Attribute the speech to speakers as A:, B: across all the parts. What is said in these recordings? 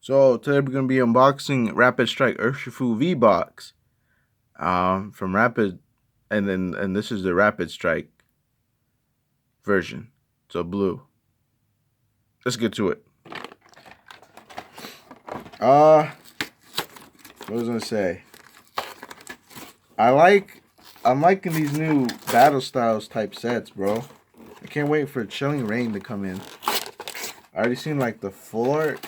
A: So today we're gonna be unboxing Rapid Strike Urshifu V box from Rapid, and this is the Rapid Strike version. So blue. Let's get to it. What was I gonna say? I'm liking these new battle styles type sets, bro. I can't wait for Chilling Rain to come in. I already seen like the full art.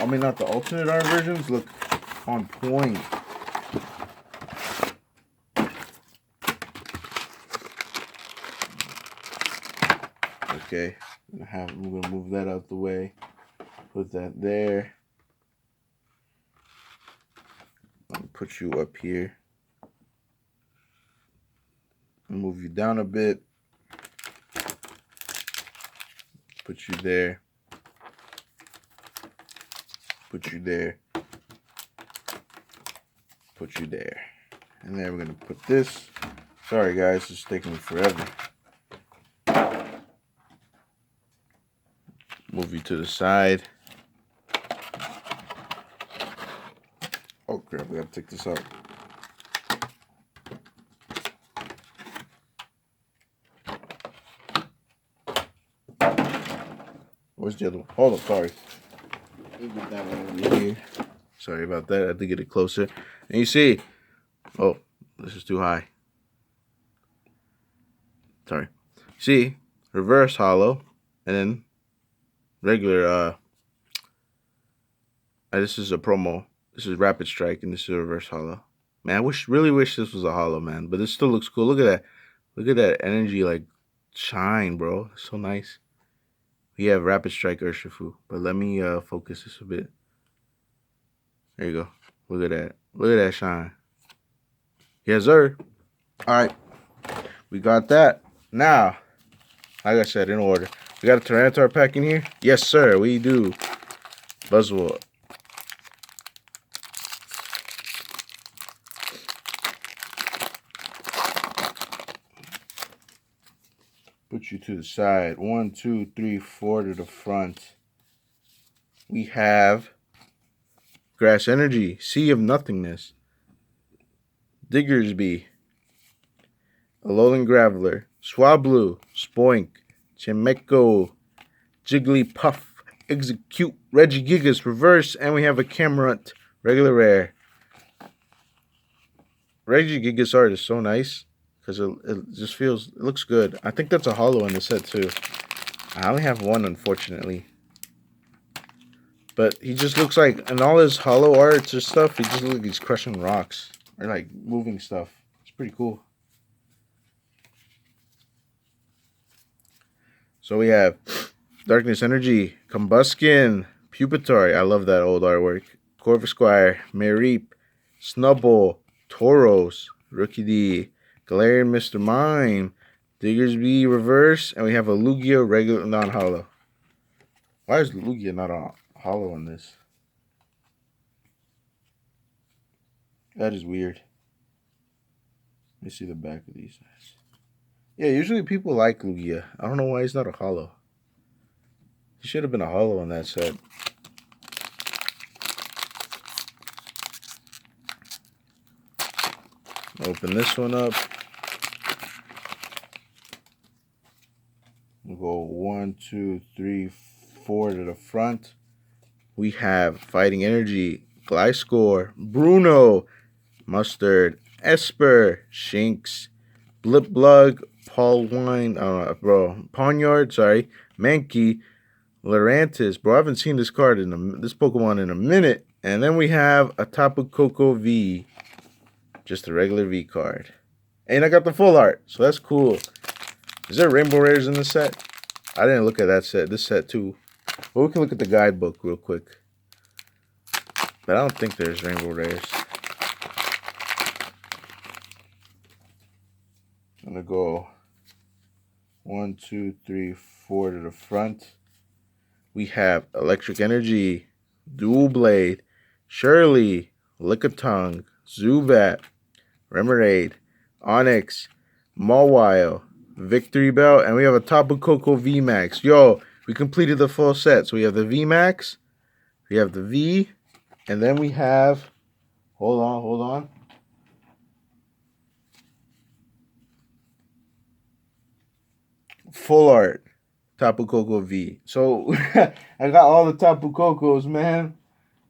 A: I mean, not the alternate art versions. Look on point. Okay, I'm gonna move that out the way. Put that there. I'll put you up here. Move you down a bit. Put you there. Put you there. Put you there. And then we're gonna put this. Sorry guys, it's taking me forever. Move you to the side. Oh crap, we gotta take this out. Where's the other one? Hold on, sorry. Let me get that one over here. Sorry about that, I had to get it closer. And you see, oh, this is too high. Sorry. See, reverse hollow, and then regular, this is a promo. This is Rapid Strike, and this is a reverse hollow. Man, I really wish this was a hollow, man. But this still looks cool. Look at that. Look at that energy, like, shine, bro. It's so nice. We have Rapid Strike Urshifu. But let me focus this a bit. There you go. Look at that. Look at that shine. Yes, sir. All right. We got that. Now, like I said, in order. We got a Tyranitar pack in here? Yes, sir. We do. Buzzwole. Put you to the side. 1, 2, 3, 4 to the front. We have Grass Energy, Sea of Nothingness, Diggersby, Alolan Graveler, Swablu, Spoink, Chimecho, Jigglypuff, Execute, Regigigas Reverse, and we have a Camerupt, regular rare. Regigigas art is so nice because it just feels, it looks good. I think that's a hollow in the set too. I only have one, unfortunately. But he just looks like, in all his hollow arts or stuff, he just looks like he's crushing rocks. Or like moving stuff. It's pretty cool. So we have Darkness Energy, Combuskin, Pupitar. I love that old artwork. Corvisquire, Mareep, Snubbull, Tauros, Rookie D, Galarian Mr. Mime, Diggersby Reverse, and we have a Lugia regular non-hollow. Why is Lugia not a hollow on this? That is weird. Let me see the back of these guys. Yeah, usually people like Lugia. I don't know why he's not a hollow. He should have been a hollow on that set. Open this one up. We'll go 1, 2, 3, 4 to the front. We have Fighting Energy, Gliscor, Bruno, Mustard, Esper, Shinx, Blipblug, Pawniard, sorry, Mankey, Lurantis. Bro, I haven't seen this card this Pokemon in a minute. And then we have a Tapu Koko V, just a regular V card. And I got the full art, so that's cool. Is there rainbow rares in this set? I didn't look at that set. This set too. But we can look at the guidebook real quick. But I don't think there's rainbow rares. I'm gonna go 1, 2, 3, 4 to the front. We have Electric Energy, Dual Blade, Shirley, Lickitung, Zubat, Remoraid, Onix, Mawile, Victory Bell, and we have a Tapu Koko VMAX. Yo, we completed the full set. So we have the VMAX, We have the V, and then we have, hold on. Full art, Tapu Koko V. So I got all the Tapu Kokos, man.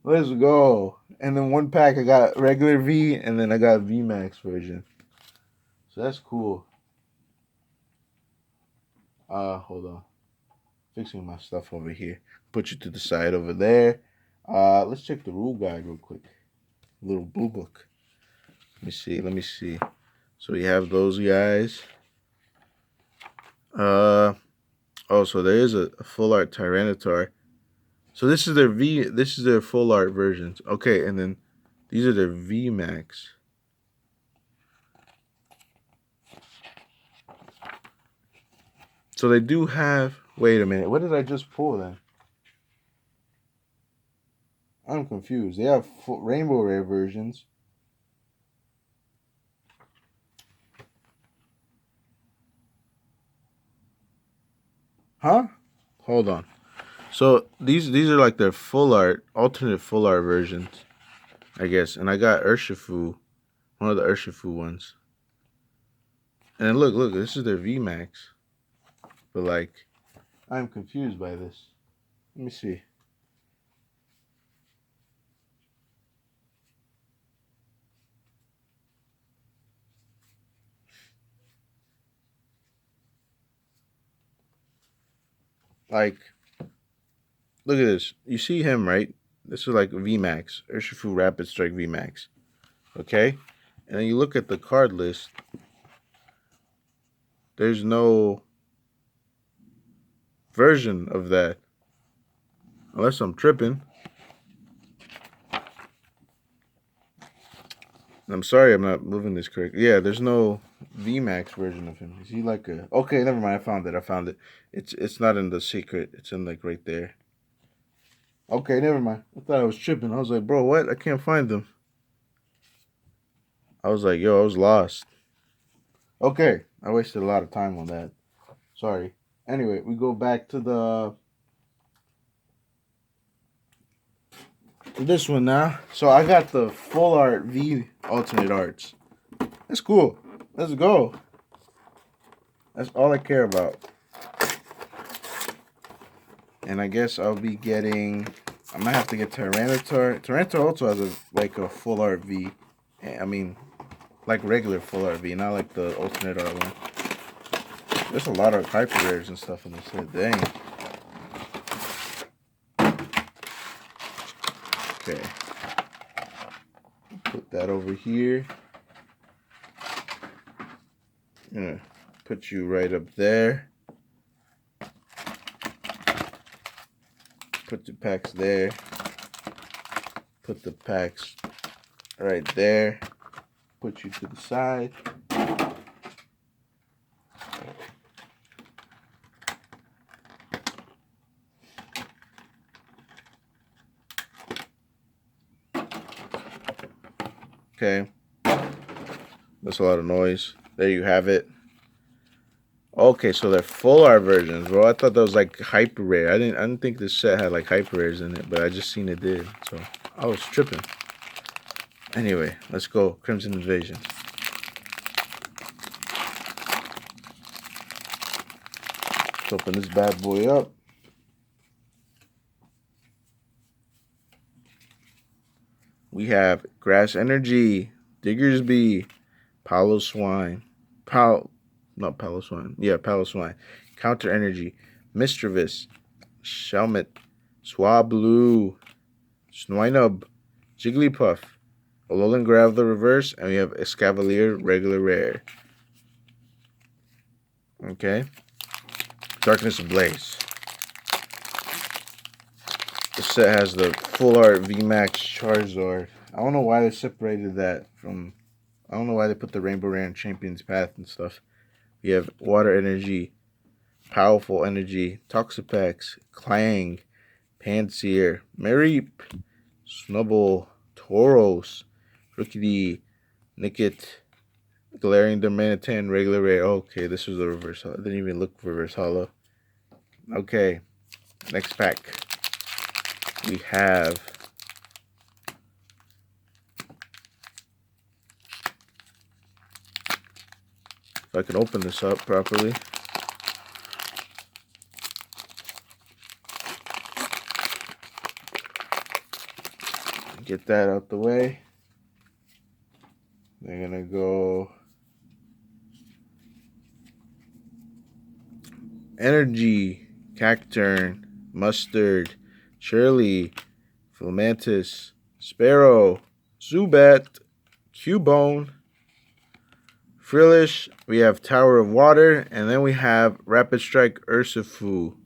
A: Let's go. And then one pack I got regular V, and then I got V Max version. So that's cool. Hold on. Fixing my stuff over here. Put you to the side over there. Let's check the rule guide real quick. Little blue book. Let me see. So we have those guys. Oh, so there is a full art Tyranitar. So this is their full art versions. Okay, and then these are their V Max. So they do have, wait a minute, what did I just pull then? I'm confused. They have rainbow rare versions. Huh? Hold on. So these are like their full art, alternate full art versions, I guess. And I got Urshifu, one of the Urshifu ones. And look, this is their V Max. But like, I'm confused by this. Let me see. Like, look at this. You see him, right? This is like V Max, Urshifu Rapid Strike V Max. Okay? And then you look at the card list. There's no version of that. Unless I'm tripping. I'm sorry I'm not moving this correctly. Yeah, there's no VMAX version of him. Is he like a... Okay, never mind. I found it. It's not in the secret. It's in like right there. Okay, never mind. I thought I was tripping. I was like, bro, what? I can't find them. I was like, yo, I was lost. Okay, I wasted a lot of time on that. Sorry. Anyway, we go back to this one now. So I got the full art V alternate arts. That's cool. Let's go. That's all I care about. And I guess I'll be getting... I might have to get Tyranitar. Tyranitar also has a full art V. I mean, like regular full art V, not like the alternate art one. There's a lot of hyper rares and stuff in this set. Dang. Okay. Put that over here. I'm gonna put you right up there. Put the packs there. Put the packs right there. Put you to the side. Okay. That's a lot of noise. There you have it. Okay, so they're full art versions, bro. I thought that was like hyper rare. I didn't think this set had like hyper rares in it, but I just seen it did. So I was tripping. Anyway, let's go. Crimson Invasion. Let's open this bad boy up. We have Grass Energy, Diggersby, Palo Swine, not Palo Swine. Yeah, Palo Swine. Counter Energy, Mischievous, Shelmet, Swablu, Swinub, Jigglypuff, Alolan Graveler Reverse, and we have Escavalier Regular Rare. Okay. Darkness Ablaze. This set has the full art VMAX Charizard. I don't know why they separated that from... I don't know why they put the Rainbow Rare and Champion's Path and stuff. We have Water Energy, Powerful Energy, Toxapex, Clang, Panseer, Mareep, Snubble, Tauros, Rookidee, Nickit, Galarian Darmanitan, Regular Rare. Okay, this was the reverse holo. I didn't even look for reverse holo. Okay, next pack. we have if I can open this up properly. Get that out the way. They're gonna go Energy, Cacturn, Mustard, Shirley, Filamantis, Sparrow, Zubat, Cubone, Frillish. We have Tower of Water, and then we have Rapid Strike Urshifu.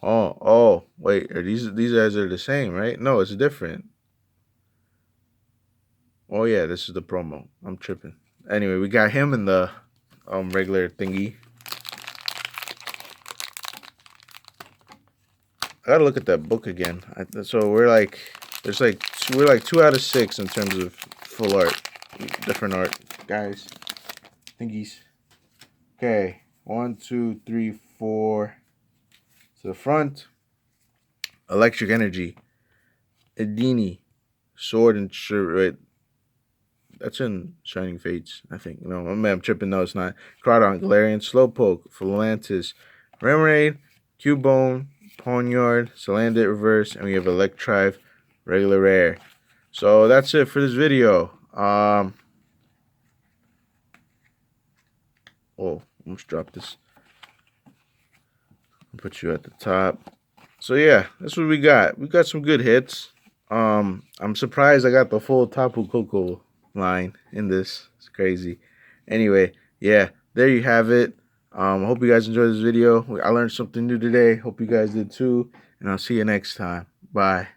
A: Oh, wait, are these guys are the same, right? No, it's different. Oh yeah, this is the promo. I'm tripping. Anyway, we got him in the regular thingy. I gotta look at that book again. So we're like 2 out of 6 in terms of full art, different art, guys. Thingies. Okay, 1, 2, 3, 4. To the front. Electric Energy, Edini, Sword and Shirt. Right, that's in Shining Fates, I think. No, I'm tripping. No, it's not. Crawdon, Galarian, Slowpoke, Philantis, Remoraid, Cubone, Ponyard, Salandit Reverse, and we have Electrive, regular rare. So that's it for this video. Oh, almost dropped this. I'll put you at the top. So yeah, that's what we got. We got some good hits. I'm surprised I got the full Tapu Koko line in this. It's crazy. Anyway, yeah, there you have it. I hope you guys enjoyed this video. I learned something new today. Hope you guys did too. And I'll see you next time. Bye.